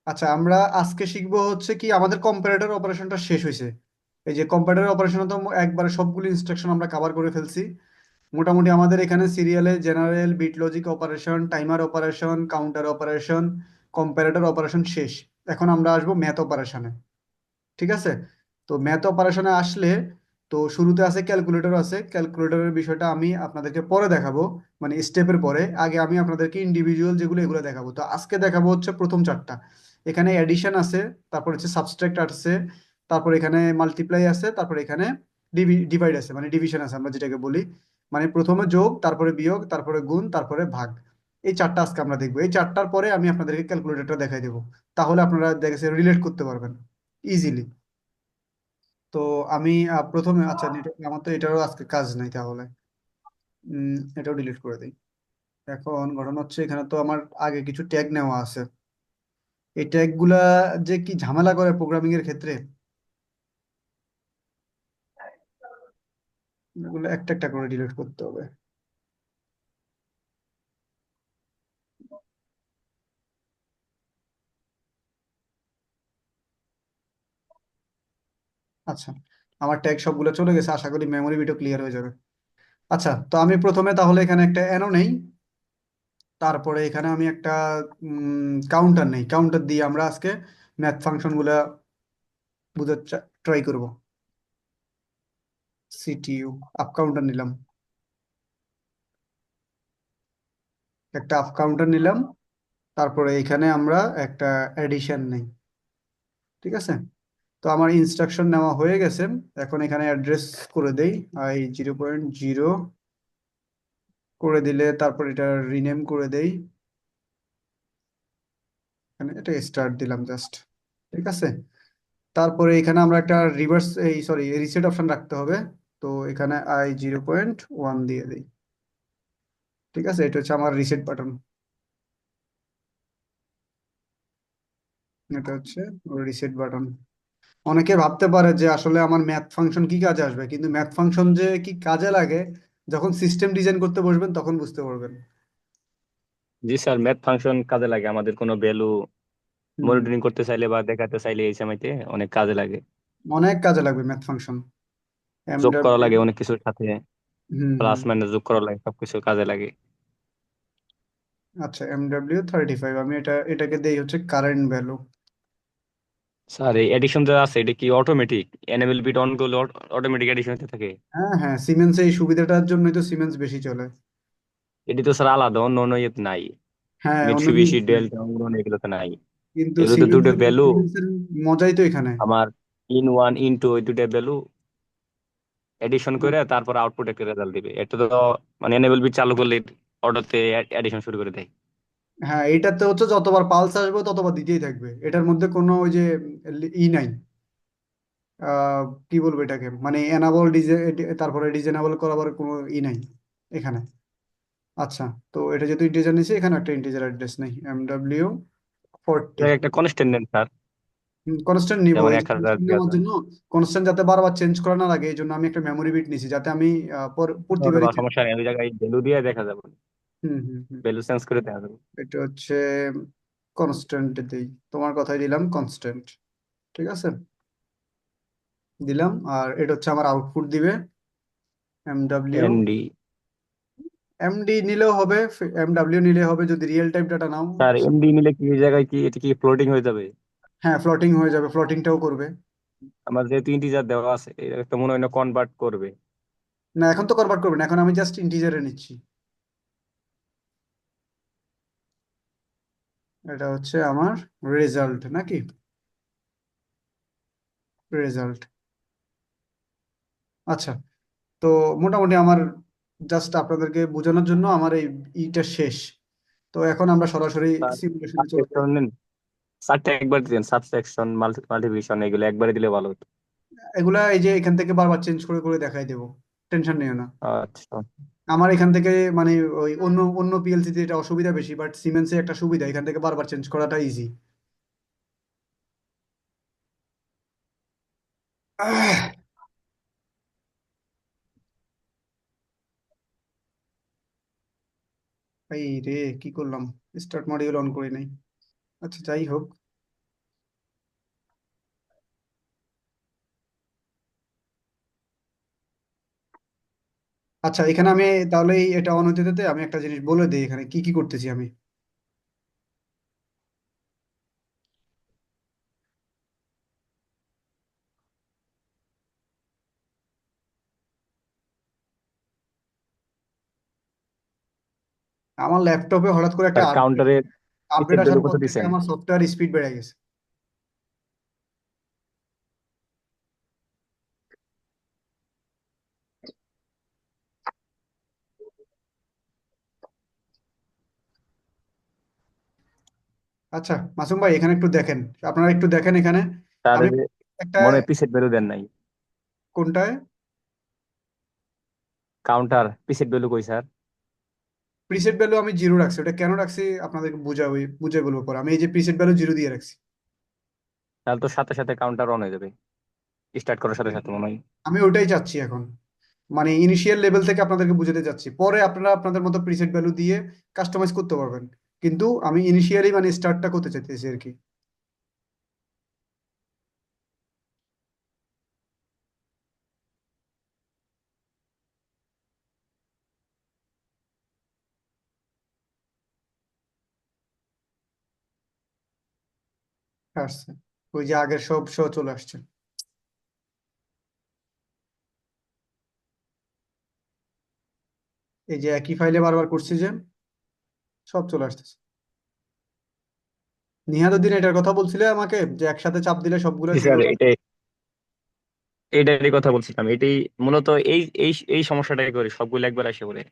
আচ্ছা, আমরা আজকে শিখবো হচ্ছে কি আমাদের কম্পারেটর অপারেশনটা শেষ হয়েছে। এই যে কম্পারেটর অপারেশন তো একবারে সবগুলো ইনস্ট্রাকশন আমরা কভার করে ফেলছি। মোটামুটি আমাদের এখানে সিরিয়ালে general, bit logic operation, timer operation, counter operation, comparator operation শেষ। এখন আমরা আসবো ম্যাথ অপারেশনে। ঠিক আছে? তো ম্যাথ অপারেশনে আসলে তো শুরুতে আছে ক্যালকুলেটর আছে। ক্যালকুলেটরের বিষয়টা আমি আপনাদেরকে পরে দেখাবো, মানে স্টেপের পরে। আগে আমি আপনাদেরকে ইন্ডিভিজুয়াল যেগুলো এগুলো দেখাবো। তো আজকে দেখাবো হচ্ছে প্রথম চারটা। এখানে এডিশন আছে, তারপর হচ্ছে সাবট্রাক্ট আছে, তারপর এখানে মাল্টিপ্লাই আছে, তারপর এখানে ডিভাইড আছে, মানে ডিভিশন আছে আমরা যেটাকে বলি। মানে প্রথমে যোগ, তারপরে বিয়োগ, তারপরে গুণ, তারপরে ভাগ। এই চারটা আজকে আমরা দেখবো। এই চারটার পরে আমি আপনাদেরকে ক্যালকুলেটরটা দেখাই দেবো। তাহলে আপনারা দেখেছে রিলেট করতে পারবেন ইজিলি। তো আমি প্রথমে, আচ্ছা নেটওয়ার্ক, আমার তো এটারও আজকে কাজ নাই তাহলে। এটাও ডিলিট করে দিই। এখন ঘটনা হচ্ছে এখানে তো আমার আগে কিছু ট্যাগ নেওয়া আছে। এই ট্যাগ গুলা যে কি ঝামেলা করে প্রোগ্রামিং এর ক্ষেত্রে, এগুলো একটা একটা করে ডিলিট করতে হবে। আচ্ছা, আমার ট্যাগ সবগুলো চলে গেছে, আশা করি মেমোরি বিটও ক্লিয়ার হয়ে যাবে। আচ্ছা, তো আমি প্রথমে তাহলে এখানে একটা অ্যারো নেই, তারপরে এখানে আমি একটা কাউন্টার নেই। কাউন্টার দিয়ে আমরা আজকে ম্যাথ ফাংশন গুলা বুঝে ট্রাই করব। সিটিইউ আপ কাউন্টার নিলাম, একটা আপ কাউন্টার নিলাম। তারপরে এখানে আমরা একটা এডিশন নেই। ঠিক আছে? তো আমার ইনস্ট্রাকশন নেওয়া হয়ে গেছে। এখন এখানে অ্যাড্রেস করে দেই, i 0.0 করে দিলে তারপর এটা রিনেম করে দেই। এখানে এটা স্টার্ট দিলাম জাস্ট। ঠিক আছে? তারপরে এখানে আমরা একটা রিভার্স, এই সরি, রিসেট অপশন রাখতে হবে। তো এখানে i 0.1 দিয়ে দিই। ঠিক আছে? এটা হচ্ছে আমার রিসেট বাটন। এটা হচ্ছে রিসেট বাটন। অনেকে ভাবতে পারে যে আসলে আমার ম্যাথ ফাংশন কি কাজে আসবে, কিন্তু ম্যাথ ফাংশন যে কি কাজে লাগে যখন সিস্টেম ডিজাইন করতে বসবেন তখন বুঝতে পারবেন। জি স্যার, ম্যাথ ফাংশন কাজে লাগে আমাদের কোনো ভ্যালু হুম, মনিটরিং করতে চাইলে বা দেখাতে চাইলে এই সময়তে অনেক কাজে লাগে। অনেক কাজে লাগবে ম্যাথ ফাংশন। যোগ করা এমডব্লিউ। লাগে অনেক কিছুর সাথে, হুম প্লাস হুম। মাইনাস যোগ করা লাগে, সবকিছু কাজে লাগে। আচ্ছা, MW35, আমি এটাকে দেই হচ্ছে কারেন্ট ভ্যালু। স্যার এই এডিশন যে আছে এটা কি অটোমেটিক? এনেবল বিট অন করলে অটোমেটিক এডিশন হতে থাকে? হ্যাঁ হ্যাঁ, সিমেন্স এই সুবিধাটার জন্যই তো সিমেন্স বেশি চলে। এটি তো স্যার আলাদা, অন্য অন্য ইয়েতে নাই। হ্যাঁ, অন্য মিৎসুবিশি, জিনিস নাই। ডেল্টা, অন্য এগুলোতে নাই। কিন্তু এগুলোতে দুটো সিমেন্সের ভ্যালু, সিমেন্সের মজাই তো এখানে। আমার ইন ওয়ান ইন টু, ওই দুটো ভ্যালু এডিশন করে তারপর আউটপুট একটা রেজাল্ট দিবে। এটা তো মানে এনেবল বিট চালু করলে অটোতে এডিশন শুরু করে দেয়। হ্যাঁ, এটাতে হচ্ছে যতবার পালস আসবে ততবার দিতেই থাকবে, এটার মধ্যে কোনো ওই যে নাই। কি বলবো এটাকে, মানে এনাবল ডিজে, তারপরে ডিজেনাবল করাবার কোনো নাই এখানে। আচ্ছা, তো এটা যেহেতু ইন্টিজার নিছে, এখানে একটা ইন্টিজার অ্যাড্রেস নেই, MW40। এটা একটা কনস্ট্যান্ট নেন স্যার, কনস্ট্যান্ট নিব, যেমন এই 1000 কনস্ট্যান্ট নেওয়ার 2000। জন্য, কনস্ট্যান্ট যাতে বারবার চেঞ্জ করা না লাগে এই জন্য আমি একটা মেমোরি বিট নিছি, যাতে আমি বা প্রতিবারই সমস্যা নেই, ওই জায়গায় ভ্যালু দিয়ে দেখা যাবে, হুম হুম হুম। ভ্যালু চেঞ্জ করে দেখা যাবে। এটা হচ্ছে কনস্ট্যান্ট দিই, তোমার কথাই দিলাম কনস্ট্যান্ট। ঠিক আছে? দিলাম, আর এটা হচ্ছে আমার আউটপুট দিবে MW। এমডি। এমডি নিলেও হবে, MW নিলে হবে যদি রিয়েল টাইম ডাটা নাও। স্যার এমডি নিলে কি এই জায়গায় কি এটা কি ফ্লোটিং হয়ে যাবে? হ্যাঁ, ফ্লোটিং হয়ে যাবে, ফ্লোটিংটাও করবে। আমার যেহেতু ইন্টিজার দেওয়া আছে, এটা তো মনে হয় না কনভার্ট করবে। না, এখন তো কনভার্ট করবে না, এখন আমি জাস্ট ইন্টিজারে নিচ্ছি। এটা হচ্ছে আমার রেজাল্ট নাকি, রেজাল্ট। আচ্ছা, তো মোটামুটি আমার জাস্ট আপনাদেরকে বোঝানোর জন্য আমার এই ইটা শেষ। তো এখন আমরা সরাসরি স্যার সিমুলেশনে চলে যাই। সাবসেকশন নেন, চারটা একবার দিলেন, সাবসেকশন, মাল্টিপ্লিকেশন, এগুলো একবারে দিলে ভালো হতো। এগুলা এই যে এখান থেকে বারবার চেঞ্জ করে করে দেখাই দেবো, টেনশন নিও না। আচ্ছা আমার এখান থেকে মানে ওই অন্য অন্য পিএলসি তে এটা অসুবিধা বেশি, বাট সিমেন্সে একটা সুবিধা, এখান থেকে বারবার চেঞ্জ করাটা ইজি। এই রে, কি করলাম, স্টার্ট মডিউল অন করি নাই। আচ্ছা, যাই হোক। আচ্ছা, এখানে আমি তাহলে এটা অন হতে হতে আমি একটা জিনিস বলে দিই এখানে কি কি করতেছি আমি। আমার ল্যাপটপে হঠাৎ করে একটা তার আপডেট কাউন্টারের আপডেট পিসের ভ্যালু আসার কত পর থেকে দিছেন? আমার সফটওয়্যার স্পিড বেড়ে গেছে। আচ্ছা মাসুম ভাই, এখানে একটু দেখেন, আপনারা একটু দেখেন এখানে। তার আমি যে একটা, মনে হয় পিসের ভ্যালু দেন নাই। কোনটায়? কাউন্টার পিসের ভ্যালু কই স্যার? প্রিসেট ভ্যালু আমি জিরো রাখছি। ওটা কেন রাখছি আপনাদেরকে বুঝে বলবো পরে। আমি এই যে প্রিসেট ভ্যালু জিরো দিয়ে রাখছি। তাহলে তো সাথে সাথে কাউন্টার অন হয়ে যাবে স্টার্ট করার সাথে সাথে মনে হয়। আমি ওটাই চাচ্ছি এখন, মানে ইনিশিয়াল লেভেল থেকে আপনাদেরকে বুঝাতে চাচ্ছি, পরে আপনারা আপনাদের মতো প্রিসেট ভ্যালু দিয়ে কাস্টমাইজ করতে পারবেন। কিন্তু আমি ইনিশিয়ালি মানে স্টার্টটা করতে চাইতেছি আর কি। আসছে, ওই যে আগের সব শো চলে আসছে। এই যে একই ফাইলে বারবার করছি যে সব চলে আসতেছে। নিহাদুদ্দিন এটার কথা বলছিলে আমাকে যে একসাথে চাপ দিলে সবগুলো জি শুরু স্যার, হয়ে যাবে। এইটারই কথা বলছিলাম। এটাই মূলত এই এই এই সমস্যাটাই করি, সবগুলো একবার আসে বলে।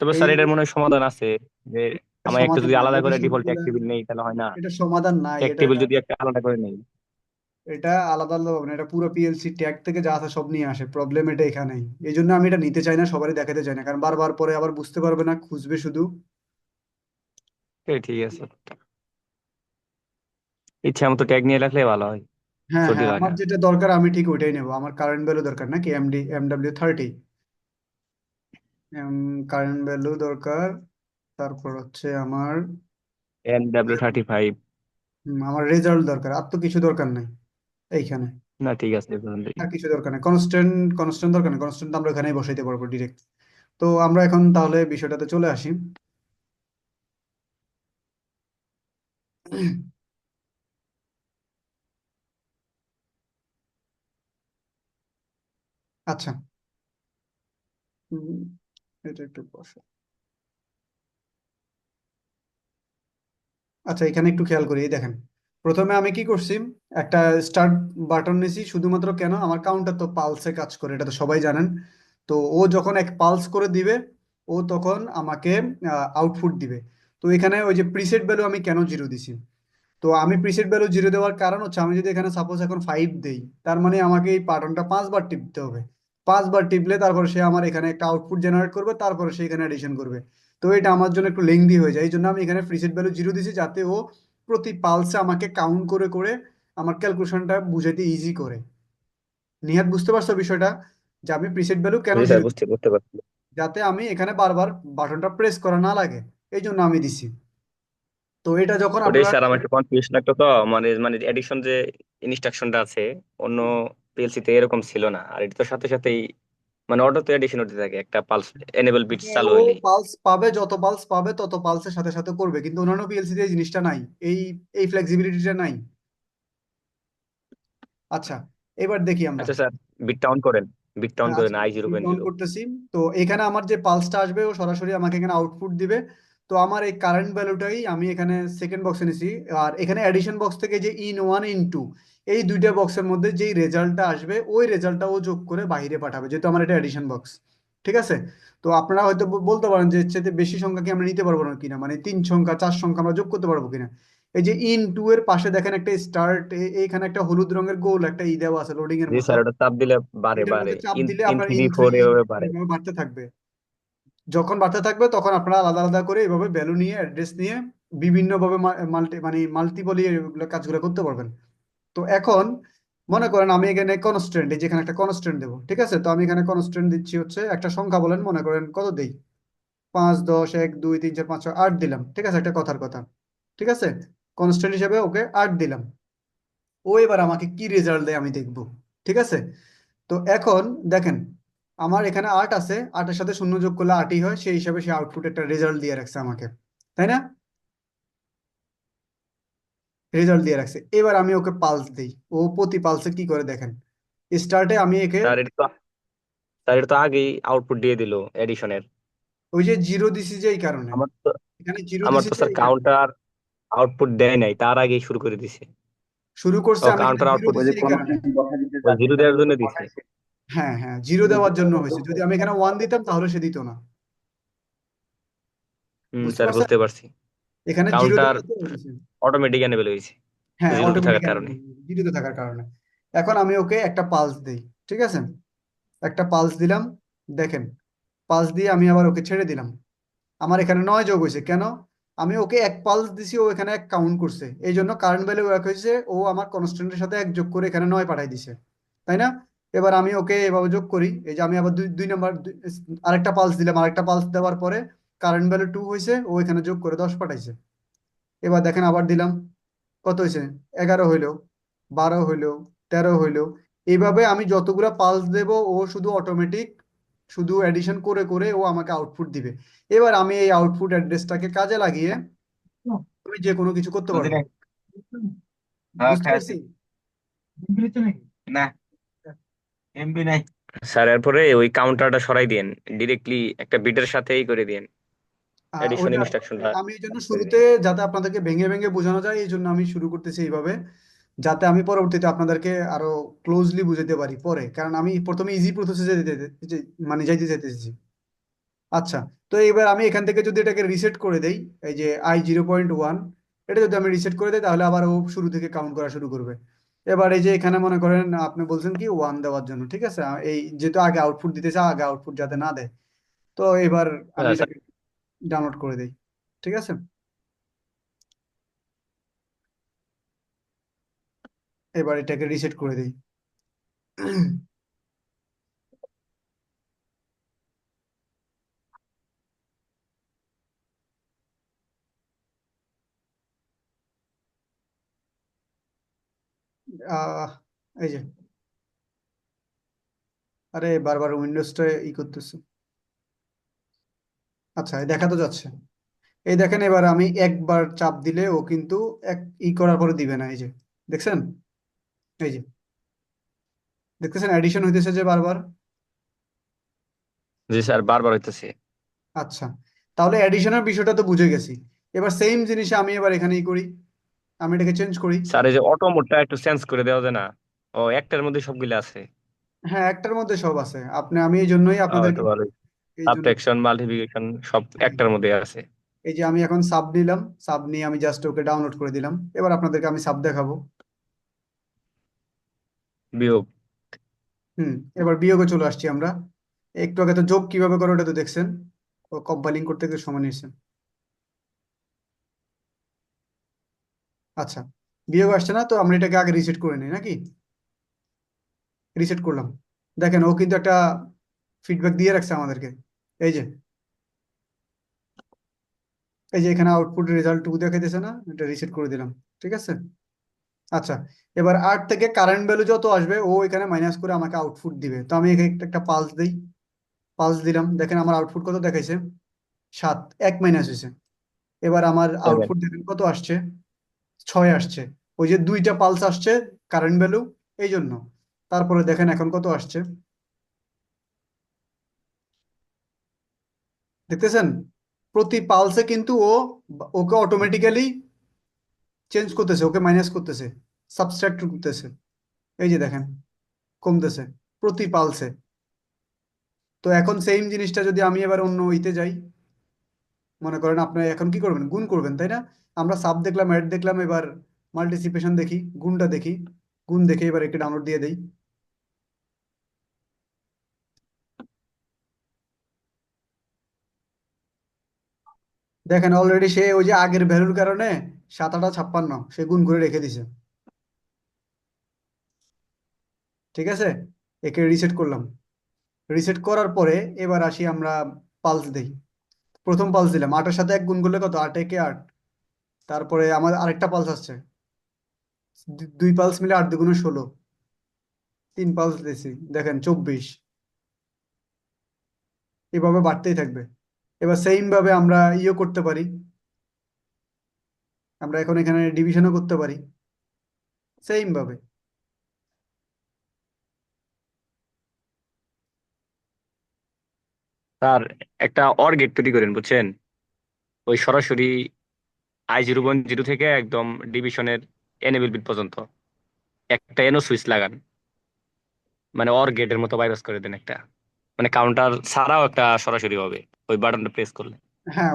তবে এই স্যার এটার মনে হয় সমাধান আছে, যে আমার একটা সমাধান যদি নাই আলাদা এটা, করে ডিফল্ট সবগুলা ট্যাগ টেবিল নেই তাহলে হয় না। এটা সমাধান নাই ট্যাগ এটা। টেবিল এটা যদি একটা আলাদা করে নেই। এটা আলাদা আলাদা হবে না, এটা পুরো পিএলসি ট্যাগ থেকে যা আছে সব নিয়ে আসে। প্রবলেম এটা এখানেই। এই জন্য আমি এটা নিতে চাই না, সবারই দেখাতে চাই না, কারণ বারবার পরে আবার বুঝতে পারবে না, খুঁজবে শুধু। ঠিক আছে, ইচ্ছা মতো ট্যাগ নিয়ে রাখলে ভালো হয়, হ্যাঁ জটিল হ্যাঁ, হয় আমার না। যেটা দরকার আমি ঠিক ওইটাই নেবো। আমার কারেন্ট ভ্যালু দরকার নাকি MW30, কারেন্ট ভ্যালু দরকার। তারপর হচ্ছে আমার NW35। আমার রেজাল্ট দরকার, আর তো কিছু দরকার নাই এইখানে। না ঠিক আছে, এই পর্যন্তই। আর কিছু দরকার নেই, কনস্ট্যান্ট কনস্ট্যান্ট দরকার নেই, কনস্ট্যান্ট আমরা এখানেই বসাইতে পারবো ডিরেক্ট। তো আমরা এখন তাহলে বিষয়টাতে চলে আসি। আচ্ছা, উম, এটা একটু বসো। আচ্ছা, এখানে একটু খেয়াল করি, এই দেখেন। প্রথমে আমি কি করছি, একটা স্টার্ট বাটন নিছি শুধুমাত্র। কেন? আমার কাউন্টার তো পালসে কাজ করে, এটা তো সবাই জানেন। তো ও যখন এক পালস করে দিবে, ও তখন আমাকে আউটপুট দিবে। তো এখানে ওই যে প্রিসেট ভ্যালু আমি কেন জিরো দিছি, তো আমি প্রিসেট ভ্যালু জিরো দেওয়ার কারণ হচ্ছে, আমি যদি এখানে সাপোজ এখন 5 দেই, তার মানে আমাকে এই বাটনটা 5 বার টিপতে হবে। 5 বার টিপলে তারপর সে আমার এখানে একটা আউটপুট জেনারেট করবে, তারপরে সে এখানে এডিশন করবে। তো এটা আমার জন্য একটু লেংদি হয়ে যায়, এই জন্য আমি এখানে প্রিসেট ভ্যালু জিরো দিছি, যাতে ও প্রতি পালসে আমাকে কাউন্ট করে করে আমার ক্যালকুলেশনটা বুঝাইতে ইজি করে। নিহাত, বুঝতে পারছো বিষয়টা? যে আমি প্রিসেট ভ্যালু কেন জি স্যার, জিরো, বুঝতে পারছি। যাতে আমি এখানে বারবার বাটনটা প্রেস করা না লাগে, এই জন্য আমি দিছি। তো এটা যখন ওটাই আপনারা, স্যার, আমার একটু কনফিউশন লাগতো তো। মানে মানে এডিশন যে ইনস্ট্রাকশনটা আছে অন্য পিএলসি তে এরকম ছিল না, আর এটা তো সাথে সাথেই মানে অটোতে এডিশন হতে থাকে একটা পালস এনেবল বিটস হ্যাঁ, চালু ও হইলেই। পালস পাবে, যত পালস পাবে তত পালসের সাথে সাথে করবে, কিন্তু অন্যান্য পিএলসি তে এই জিনিসটা নাই। এই এই ফ্লেক্সিবিলিটিটা নাই। আচ্ছা, এবার দেখি আমরা। আচ্ছা স্যার, বিটটা অন করেন, বিটটা অন হ্যাঁ, করেন আচ্ছা, অন I0.0। করতেছি। তো এখানে আমার যে পালসটা আসবে ও সরাসরি আমাকে এখানে আউটপুট দিবে। তো আমার এই কারেন্ট ভ্যালুটাই আমি এখানে সেকেন্ড বক্সে নিছি। আর এখানে অ্যাডিশন বক্স থেকে যে ইন 1 ইন 2, এই দুইটা বক্সের মধ্যে যেই রেজাল্টটা আসবে ওই রেজাল্টটা ও যোগ করে বাইরে পাঠাবে, যেহেতু আমার এটা অ্যাডিশন বক্স। ঠিক আছে? তো আপনারা হয়তো বলতে পারেন যে এর চাইতে বেশি সংখ্যা কি আমরা নিতে পারবো না কিনা, মানে 3 সংখ্যা 4 সংখ্যা আমরা যোগ করতে পারবো কিনা। এই যে ইন 2 এর পাশে দেখেন একটা স্টার্ট, এখানে একটা হলুদ রঙের গোল একটা দেওয়া আছে লোডিং এর জি মতো। স্যার, ওটা চাপ দিলে বারে এটার বারে মধ্যে চাপ ইন দিলে ইন আপনার থ্রি ইন থ্রি ফোর এভাবে বাড়ে। এভাবে বাড়তে থাকবে। যখন বাড়তে থাকবে তখন আপনারা আলাদা আলাদা করে এইভাবে ভ্যালু নিয়ে অ্যাড্রেস নিয়ে বিভিন্নভাবে মাল্টিপলি এগুলো কাজগুলো করতে পারবেন। তো এখন মনে করেন আমি এখানে কনস্ট্যান্ট, এই যেখানে একটা কনস্ট্যান্ট দেবো, ঠিক আছে? তো আমি এখানে কনস্ট্যান্ট দিচ্ছি হচ্ছে একটা সংখ্যা, বলেন মনে করেন কত দেই, 5 10 1 2 3 4 5 6 8 দিলাম, ঠিক আছে? একটা কথার কথা, ঠিক আছে? কনস্ট্যান্ট হিসেবে ওকে 8 দিলাম। ও এবার আমাকে কি রেজাল্ট দেয় আমি দেখবো, ঠিক আছে? তো এখন দেখেন, আমার এখানে 8 আছে, 8-এর সাথে শূন্য যোগ করলে 8ই হয়, সেই হিসাবে সে আউটপুট একটা রেজাল্ট দিয়ে রাখছে আমাকে, তাই না? রেজাল্ট দিয়ে রাখছে। এবার আমি ওকে পালস দিই, ও প্রতি পালসে কি করে দেখেন। স্টার্টে আমি একে স্যার এটা তো স্যার এটা তো আগেই আউটপুট দিয়ে দিল এডিশনের। ওই যে জিরো দিছি যে এই কারণে, আমার তো এখানে জিরো আমার দিছি তো যে স্যার এই কারণে কাউন্টার আউটপুট দেয় নাই, তার আগেই শুরু করে দিছে। শুরু ও করছে, আমি এখানে কাউন্টার জিরো আউটপুট দিছি এই কারণে। ওই জিরো দেওয়ার জন্য দিছে। হ্যাঁ হ্যাঁ, জিরো দেওয়ার জন্য হয়েছে, যদি আমি এখানে 1 দিতাম তাহলে সে দিত না। বুঝতে স্যার পারছেন? বুঝতে পারছি। এখানে জিরো কাউন্টার দেওয়ার জন্য হয়েছে। অটোমেটিক এনেবল হয়েছে হ্যাঁ, জিরোতে অটোমেটিক থাকার কারণে। জিরোতে থাকার কারণে। এখন আমি ওকে একটা পালস দেই, ঠিক আছে? একটা পালস দিলাম, দেখেন, পালস দিয়ে আমি আবার ওকে ছেড়ে দিলাম। আমার এখানে 9 যোগ হয়েছে কেন? আমি ওকে এক পালস দিছি, ও এখানে এক কাউন্ট করছে, এই জন্য কারেন্ট ভ্যালু এক হয়েছে, ও আমার কনস্ট্যান্টের সাথে এক যোগ করে এখানে 9 পাঠাই দিছে, তাই না? এবার আমি ওকে এভাবে যোগ করি, এই যে আমি আবার দুই দুই নাম্বার আরেকটা পালস দিলাম, আরেকটা পালস দেওয়ার পরে কারেন্ট ভ্যালু 2 হয়েছে, ও এখানে যোগ করে 10 পাঠাইছে। এবার দেখেন আবার দিলাম, কত হয়েছে? 11 হইলো, 12 হইলো, 13 হইলো। এইভাবে আমি যতগুলা পালস দেব, ও শুধু অটোমেটিক শুধু এডিশন করে করে ও আমাকে আউটপুট দিবে। এবার আমি এই আউটপুট অ্যাড্রেসটাকে কাজে লাগিয়ে আমি যে কোনো কিছু করতে পারবো। বুঝতে পারছি? স্যার এরপরে ওই কাউন্টারটা সরাই দিয়েন, ডিরেক্টলি একটা বিটের সাথেই করে দিয়েন এডিশন ওইটা ইনস্ট্রাকশনটা। আমি এই জন্য শুরুতে, যাতে আপনাদেরকে ভেঙে ভেঙে বোঝানো যায়, এই জন্য আমি শুরু করতেছি এইভাবে, যাতে আমি পরবর্তীতে আপনাদেরকে আরো ক্লোজলি বুঝাতে পারি পরে, কারণ আমি প্রথমে ইজি প্রসেসে মানে যাইতে চাইতেছি। আচ্ছা, তো এবার আমি এখান থেকে যদি এটাকে রিসেট করে দেই, এই যে I 0.1, এটা যদি আমি রিসেট করে দেই তাহলে আবার ও শুরু থেকে কাউন্ট করা শুরু করবে। এবার এই যে এখানে মনে করেন আপনি বলছেন কি 1 দেওয়ার জন্য, ঠিক আছে? এই যেহেতু আগে আউটপুট দিতেছে, আগে আউটপুট যাতে না দেয়, তো এবার আমি স্যার এটাকে ডাউনলোড করে দিই, ঠিক আছে? এবার এটাকে রিসেট করে দিই। আহ এই যে, আরে বারবার উইন্ডোজটা করতেছে। আচ্ছা, এই দেখা তো যাচ্ছে। এই দেখেন, এবার আমি একবার চাপ দিলে ও কিন্তু এক করার পরে দিবে না, এই যে দেখছেন, এই যে দেখতেছেন অ্যাডিশন হইতেছে যে বারবার। জি স্যার, বারবার হইতেছে। আচ্ছা, তাহলে অ্যাডিশনের বিষয়টা তো বুঝে গেছি। এবার সেম জিনিস আমি এবার এখানেই করি, আমি এটাকে চেঞ্জ করি। স্যার এই যে অটো মোডটা একটু চেঞ্জ করে দেওয়া যায় না? ও একটার মধ্যে সবগুলো আছে। হ্যাঁ, একটার মধ্যে সব আছে, আমি এই জন্যই তো আপনাদেরকে ভালোই। এই জন্য সাবট্রাকশন মাল্টিপ্লিকেশন সব হ্যাঁ, একটার মধ্যে আছে। এই যে আমি এখন সাব নিলাম, সাব নিয়ে আমি জাস্ট ওকে ডাউনলোড করে দিলাম। এবার আপনাদেরকে আমি সাব দেখাবো। বিয়োগ। হুম, এবার বিয়োগে চলে আসছি আমরা। একটু আগে তো যোগ কিভাবে করে ওটা তো দেখছেন, ও কম্পাইলিং করতে একটু সময় নিচ্ছে। আচ্ছা, বিয়োগ আসছে না, তো আমরা এটাকে আগে রিসেট করে নিই নাকি? রিসেট করলাম, দেখেন ও কিন্তু একটা ফিডব্যাক দিয়ে রাখছে আমাদেরকে। এই যে, এখানে আউটপুট রেজাল্ট 2 দেখাইতেছে না, এটা রিসেট করে দিলাম, ঠিক আছে? আচ্ছা, এবার 8 থেকে কারেন্ট ভ্যালু যত আসবে ও এখানে মাইনাস করে আমাকে আউটপুট দিবে, তো আমি এখানে একটা পালস দিই। পালস দিলাম, দেখেন আমার আউটপুট কত দেখাইছে, 7, এক মাইনাস হয়েছে। এবার আমার 7। আউটপুট দেখেন কত আসছে, 6 আসছে। ওই যে দুইটা পালস আসছে কারেন্ট ভ্যালু, এই জন্য। তারপরে দেখেন এখন কত আসছে, দেখতেছেন? প্রতি পালসে কিন্তু ওকে অটোমেটিক্যালি চেঞ্জ করতেছে, ওকে মাইনাস করতেছে, সাবট্রাক্ট করতেছে। এই যে দেখেন, কমতেছে প্রতি পালসে। তো এখন সেম জিনিসটা যদি আমি এবার অন্য ইতে যাই, মনে করেন আপনি এখন কি করবেন, গুণ করবেন, তাই না? আমরা সাব দেখলাম, অ্যাড দেখলাম, এবার মাল্টিপ্লিকেশন দেখি, গুণটা দেখি। গুণ দেখে এবার একে ডাউনলোড দিয়ে দেই। দেখেন অলরেডি সে ওই যে আগের ভ্যালুর কারণে 7 8 56 সে গুণ করে রেখে দিছে, ঠিক আছে? একে রিসেট করলাম। রিসেট করার পরে এবার আসি আমরা, পালস দেই। প্রথম পালস দিলাম, 8-এর সাথে 1 গুণ করলে কত, 8 একে 8। তারপরে আমার আরেকটা পালস আসছে, দুই পালস মিলে 8 2 16। 3 পালস দিয়েছি, দেখেন 24। এভাবে বাড়তেই থাকবে। এবার সেম ভাবে আমরা ইয়ে করতে পারি, আমরা এখন এখানে ডিভিশনও করতে পারি সেম ভাবে। তার একটা অর গেট তৈরি করেন বুঝছেন, ওই সরাসরি I0.0 থেকে একদম ডিভিশনের এনেবল বিট পর্যন্ত একটা এনো সুইচ লাগান, মানে অর গেটের মতো বাইপাস করে দেন একটা, মানে কাউন্টার ছাড়াও একটা সরাসরি হবে ওই বাটনটা প্রেস করলে। হ্যাঁ,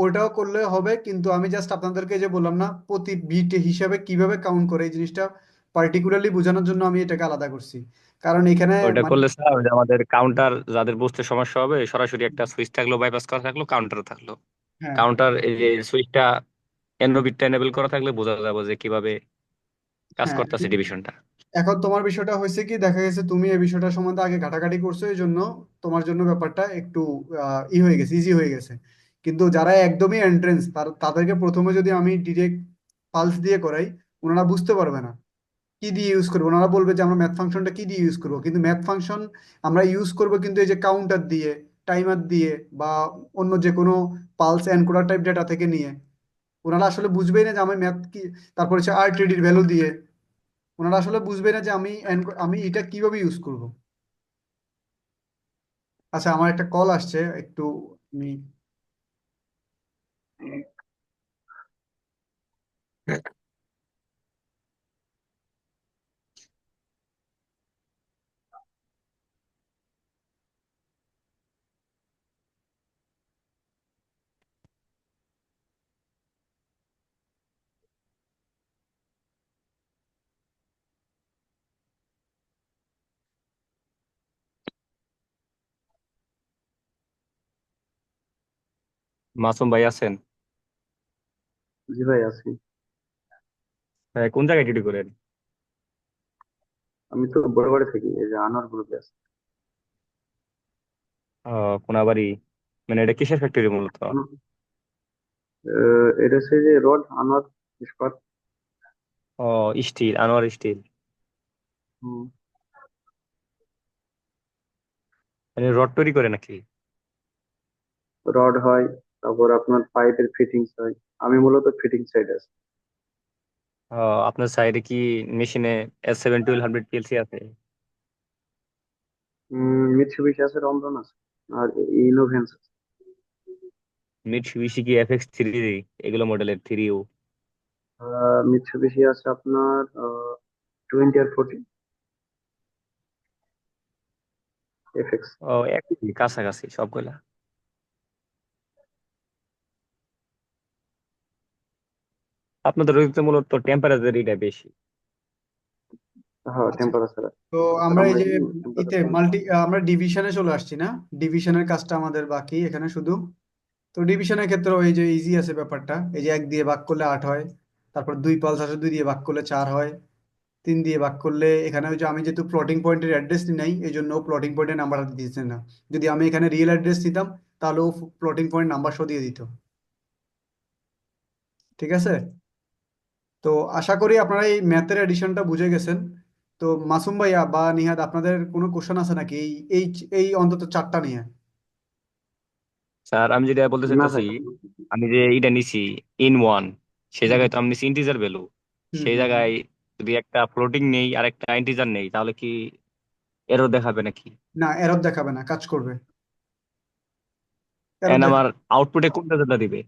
ওইটাও করলে হবে, কিন্তু আমি জাস্ট আপনাদেরকে যে বললাম না প্রতি বিট হিসাবে কিভাবে কাউন্ট করে, এই জিনিসটা পার্টিকুলারলি বোঝানোর জন্য আমি এটাকে আলাদা করছি। কারণ এখানে ওইটা মানে করলে স্যার ওই যে আমাদের কাউন্টার যাদের বুঝতে সমস্যা হবে, সরাসরি একটা সুইচ থাকলো, বাইপাস করা থাকলো, কাউন্টারও থাকলো। হ্যাঁ, কাউন্টার এই যে সুইচটা এনো বিটটা এনেবল করা থাকলে বোঝা যাবে যে কিভাবে কাজ হ্যাঁ। করতেছে ডিভিশনটা। এখন তোমার বিষয়টা হয়েছে কি, দেখা গেছে তুমি এই বিষয়টা সম্বন্ধে আগে ঘাটাঘাটি করছো, এই জন্য তোমার জন্য ব্যাপারটা একটু ই হয়ে গেছে, ইজি হয়ে গেছে। কিন্তু যারা একদমই এন্ট্রেন্স, তাদেরকে প্রথমে যদি আমি ডিরেক্ট পালস দিয়ে করাই, ওনারা বুঝতে পারবে না কি দিয়ে ইউজ করবো। ওনারা বলবে যে আমরা ম্যাথ ফাংশনটা কি দিয়ে ইউজ করবো, কিন্তু ম্যাথ ফাংশন আমরা ইউজ করবো কিন্তু এই যে কাউন্টার দিয়ে, টাইমার দিয়ে, বা অন্য যে কোনো পালস এনকোডার টাইপ ডেটা থেকে নিয়ে। ওনারা আসলে বুঝবেই না যে আমি ম্যাথ কি, তারপর হচ্ছে আরটিডির ভ্যালু দিয়ে। ওনারা আসলে বুঝবে না যে আমি এটা কিভাবে ইউজ করব। আচ্ছা, আমার একটা কল আসছে একটু, আমি মাসুম ভাই আছেন? জি ভাই আছি। হ্যাঁ, কোন জায়গায় ডিউটি করেন? আমি তো বরাবরে থাকি, এই যে আনোয়ার গ্রুপে আছি। কোনাবাড়ি, মানে এটা কিসের ফ্যাক্টরি মূলত? এটা হচ্ছে যে রড আনোয়ার ইস্পাত। ও, স্টিল, আনোয়ার স্টিল। মানে রড তৈরি করে নাকি? রড হয়, তারপর আপনার পাইপের ফিটিংস হয়। আমি মূলত ফিটিং সাইড আছি। আপনার সাইডে কি মেশিনে S7-1200 PLC আছে? মিৎসুবিশি আছে, রমরন আছে, আর ইনোভেন্স আছে। মিটসুবিশি কি FX3 এগুলো মডেলের 3U? মিৎসুবিশি আছে আপনার 20 আর 40 এফএক্স। ও, একই কাছাকাছি সবগুলা। আপনাদের ওইদিকে মূলত টেম্পারেচার এটা বেশি। হ্যাঁ, আচ্ছা। টেম্পারেচার আছে। তো আর আমরা এই আমরা যে এখানে ইতে টেম্পারেচার। আমরা ডিভিশনে চলে আসছি না, ডিভিশনের কাজটা আমাদের বাকি এখানে শুধু। তো ডিভিশনের ক্ষেত্রে এই যে ইজি আছে ব্যাপারটা, এই যে 1 দিয়ে ভাগ করলে 8 হয়, তারপর 2 পালস আছে, 2 দিয়ে ভাগ করলে 4 হয়, 3 দিয়ে ভাগ করলে এখানে ওই যে আমি যেহেতু ফ্লোটিং পয়েন্টের অ্যাড্রেস নাই, এই জন্য ফ্লোটিং পয়েন্টের নাম্বার দিচ্ছে না। যদি আমি এখানে রিয়েল অ্যাড্রেস দিতাম, তাহলে ও ফ্লোটিং পয়েন্ট নাম্বার শো দিয়ে দিত। ঠিক আছে। তো আশা করি আপনারা এই ম্যাথের এডিশনটা বুঝে গেছেন। তো মাসুম ভাইয়া বা নিহাদ, আপনাদের কোনো কোশ্চেন আছে নাকি এই এই এই অন্তত 4টা নিয়ে? স্যার, আমি যেটা বলতে না চাইতেছি, ভাই। আমি যে এটা নিছি in1, সেই হুম, জায়গায় তো আমি নিছি ইন্টিজার ভ্যালু। হুম, সেই হুম, হুম। জায়গায় যদি একটা ফ্লোটিং নেই আর একটা ইন্টিজার নেই, তাহলে কি এরর দেখাবে নাকি? না, এরর দেখাবে না, কাজ করবে। এরর এন্ড দেখাবে। আমার আউটপুটে কোনটা যেটা দিবে,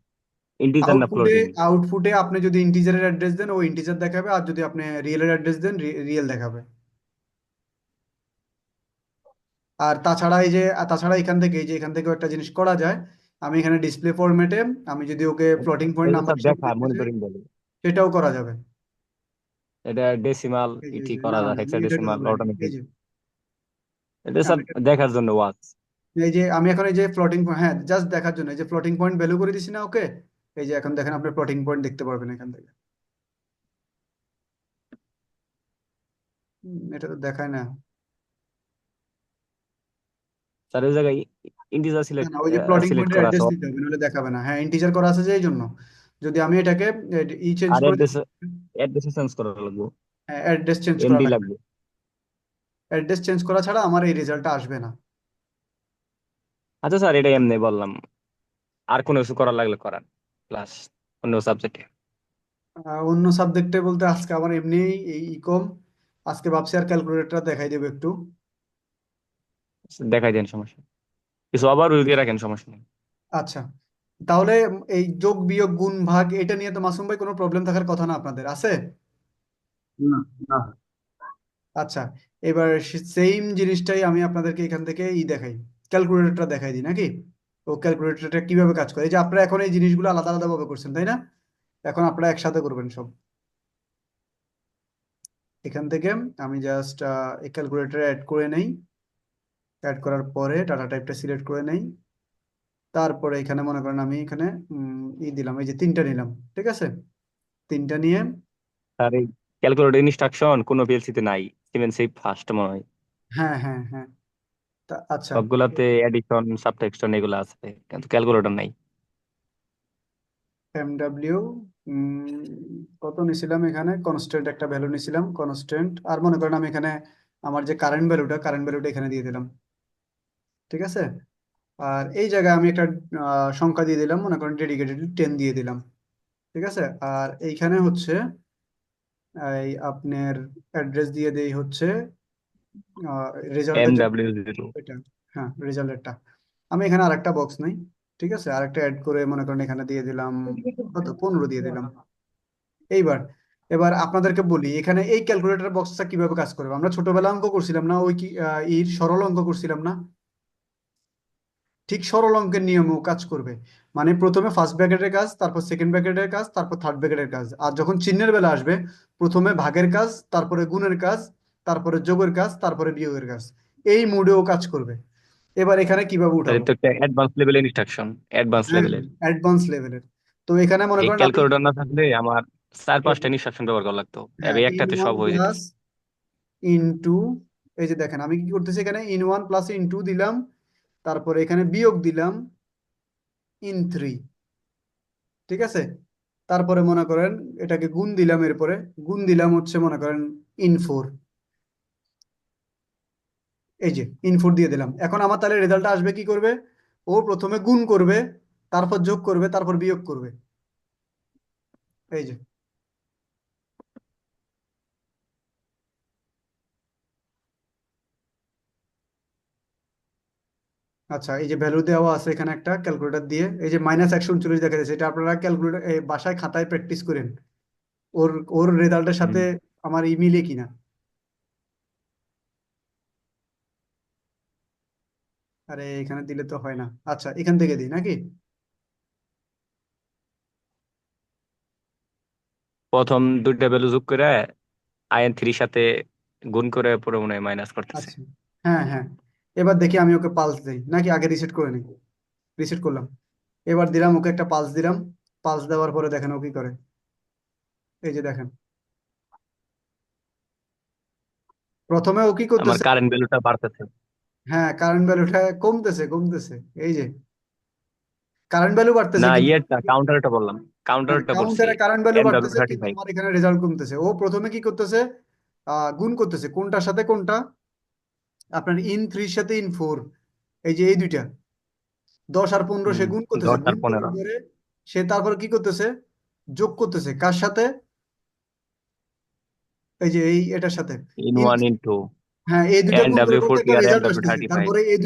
ইন্টিজার না আউটপুটে ফ্লোটিং? আউটপুটে আপনি যদি ইন্টিজারের অ্যাড্রেস দেন, ও ইন্টিজার দেখাবে, আর যদি আপনি রিয়েলের অ্যাড্রেস দেন, রিয়েল দেখাবে। আর তাছাড়া এখান থেকেও একটা জিনিস করা যায়। আমি এখানে ডিসপ্লে ফরম্যাটে আমি যদি ওকে ফ্লোটিং পয়েন্ট এটা নাম্বার স্যার হিসেবে দেখা দেখতে চাই, মনিটরিং বলে। সেটাও করা যাবে। এটা ডেসিমাল এই ইটি যে না, করা না, যায়, না, এটা করা হেক্সাডেসিমাল, বলিনি, এই অটোমেটিক। যে এটা স্যার আমি এটা- দেখার জন্য ওয়াচ। এই যে আমি এখন এই যে ফ্লোটিং পয়েন্ট, হ্যাঁ, জাস্ট দেখার জন্য এই যে ফ্লোটিং পয়েন্ট ভ্যালু করে দিছি না ওকে। এই যে এখন দেখেন, আপনি ফ্লোটিং পয়েন্ট দেখতে পারবেন এখান থেকে। এটা তো দেখায় না। স্যার ওই জায়গায় ইন্টিজার না, সিলেক্ট না, ওই যে ফ্লোটিং সিলেক্ট পয়েন্টের করা আছে। অ্যাড্রেস দিতে হবে, নাহলে দেখাবে না। হ্যাঁ, ইন্টিজার করা আছে যে এই জন্য। যদি আমি এটাকে চেঞ্জ আর করে দিই, অ্যাড্রেস চেঞ্জ করা লাগবে, হ্যাঁ, অ্যাড্রেস চেঞ্জ করা এমডি লাগবে। লাগবে। অ্যাড্রেস চেঞ্জ করা ছাড়া আমার এই রেজাল্টটা আসবে না। আচ্ছা স্যার, এটা এমনি বললাম, আর কোনো কিছু করার লাগলে করান ক্লাস অন্য সাবজেক্টে। অন্য সাবজেক্টে বলতে আজকে আমার এমনি এই ইকম, আজকে ভাবছি আর ক্যালকুলেটরটা দেখাই দেবো একটু। দেখাই দেন, সমস্যা নেই। কিছু আবার দিয়ে রাখেন, সমস্যা নেই। আচ্ছা, তাহলে এই যোগ বিয়োগ গুণ ভাগ এটা নিয়ে তো মাসুম ভাই কোনো প্রবলেম থাকার কথা না, আপনাদের আছে? না, না। আচ্ছা, এবার সেম জিনিসটাই আমি আপনাদেরকে এখান থেকে দেখাই, ক্যালকুলেটরটা দেখাই দিই নাকি? ও ক্যালকুলেটরটা কিভাবে কাজ করে, এই যে আপনারা এখন এই জিনিসগুলো আলাদা আলাদা ভাবে করছেন তাই না, এখন আপনারা একসাথে করবেন সব। এখান থেকে আমি জাস্ট এই ক্যালকুলেটরে অ্যাড করে নেই, অ্যাড করার পরে ডাটা টাইপটা সিলেক্ট করে নেই, তারপরে এখানে মনে করেন আমি এখানে দিলাম, এই যে তিনটা নিলাম, ঠিক আছে? তিনটা নিয়ে, আর এই ক্যালকুলেটর ইনস্ট্রাকশন কোনো পিএলসি তে নাই, সিমেন্সই ফার্স্ট মনে হয়। হ্যাঁ হ্যাঁ হ্যাঁ, আচ্ছা। সবগুলাতে এডিশন সাবট্রাকশন এগুলো আছে, কিন্তু ক্যালকুলেটর নাই। এমডব্লিউ কত নিছিলাম, এখানে কনস্ট্যান্ট একটা ভ্যালু নিছিলাম, কনস্ট্যান্ট, আর মনে করেন আমি এখানে আমার যে কারেন্ট ভ্যালুটা এখানে দিয়ে দিলাম, ঠিক আছে? আর এই জায়গায় আমি একটা সংখ্যা দিয়ে দিলাম, মনে করেন ডেডিকেটেড 10 দিয়ে দিলাম, ঠিক আছে? আর এইখানে হচ্ছে এই আপনার অ্যাড্রেস দিয়ে দেই হচ্ছে এম রেজাল্টের জন্য ডাব্লিউ জিরো। এটা, হ্যাঁ রেজাল্টেরটা। আমি এখানে আরেকটা বক্স নেই, ঠিক আছে, আরেকটা অ্যাড করে মনে করেন এখানে দিয়ে দিলাম কত, 15 দিয়ে দিলাম। এইবার এবার আপনাদেরকে বলি এখানে এই ক্যালকুলেটর বক্সটা কিভাবে কাজ করবে। আমরা ছোটবেলা অঙ্ক করছিলাম না, ওই কি সরল অঙ্ক করছিলাম না, ঠিক সরল অঙ্কের নিয়মেও কাজ করবে। মানে প্রথমে ফার্স্ট ব্র্যাকেটের কাজ, তারপর সেকেন্ড ব্র্যাকেটের কাজ, তারপর থার্ড ব্র্যাকেটের কাজ, আর যখন চিহ্নের বেলা আসবে প্রথমে ভাগের কাজ, তারপরে গুণের কাজ, তারপরে যোগের কাজ, তারপরে বিয়োগের কাজ, এই মোডেও কাজ করবে। এবার এখানে কিভাবে তাহলে উঠাবো? তো একটা অ্যাডভান্স লেভেলের ইনস্ট্রাকশন, অ্যাডভান্স হ্যাঁ, লেভেলের। অ্যাডভান্স লেভেলের। তো এখানে মনে এই করেন আমি ক্যালকুলেটর না থাকলে আমার চার পাঁচটা ইনস্ট্রাকশন ব্যবহার করা লাগতো, হ্যাঁ এবার ইন একটাতে ওয়ান সব হয়ে যেত। প্লাস ইনটু, এই যে দেখেন আমি কি করতেছি, এখানে ইন ওয়ান প্লাস ইনটু দিলাম, তারপরে এখানে বিয়োগ দিলাম ইন থ্রি, ঠিক আছে? তারপরে মনে করেন এটাকে গুণ দিলাম, এরপরে গুণ দিলাম হচ্ছে মনে করেন ইন ফোর, এই যে ইন ফোর দিয়ে দিলাম। এখন আমার তাহলে রেজাল্টটা আসবে কি করবে, ও প্রথমে গুণ করবে, তারপর যোগ করবে, তারপর বিয়োগ করবে, এই যে। আচ্ছা, এই যে ভ্যালু দেওয়া আছে এখানে একটা ক্যালকুলেটর দিয়ে, এই যে -139 দেখা যাচ্ছে, এটা আপনারা ক্যালকুলেটর বাসায় খাতায় প্র্যাকটিস করেন, ওর ওর রেজাল্টের সাথে হুম। আমার মিলে কিনা। আরে এখানে দিলে তো হয় না, আচ্ছা এখান থেকে দিই নাকি? প্রথম দুইটা ভ্যালু যোগ করে আইএন থ্রির সাথে গুণ করে পরে মনে হয় মাইনাস করতেছে। আচ্ছা, হ্যাঁ হ্যাঁ, এবার দেখি আমি ওকে পালস দেই নাকি আগে রিসেট করে নিই। রিসেট করলাম, এবার দিলাম ওকে একটা পালস দিলাম, পালস দেওয়ার পরে দেখেন ও কি করে, এই যে দেখেন প্রথমে ও কি আমার করতেছে। কারেন্ট ভ্যালুটা বাড়তেছে। হ্যাঁ, কারেন্ট ভ্যালুটা কমতেছে কমতেছে, এই যে কারেন্ট ভ্যালু বাড়তেছে না, কিন্তু ইয়েরটা কাউন্টারটা বললাম, কাউন্টারটা বলছি। কাউন্টারে কারেন্ট ভ্যালু এম ডাব্লিউ বাড়তেছে, থার্টি কিন্তু ফাইভ আমার এখানে রেজাল্ট কমতেছে। ও প্রথমে কি করতেছে, গুণ করতেছে কোনটার সাথে কোনটা, আপনার ইন থ্রির সাথে ইন ফোর, এই যে এই দুইটা 10 আর 15 সে হুম। গুণ করতেছে, 10 আর গুণ করার 15। পরে সে তারপর কি করতেছে, যোগ করতেছে কার সাথে, এই যে এটার সাথে in in, one in two হ্যাঁ এই দুইটা এন গুণ করে ডাব্লিউ করতে ফোরটি একটা আর এম রেজাল্ট ডাব্লিউ আসতেছে, থার্টি ফাইভ তারপরে এই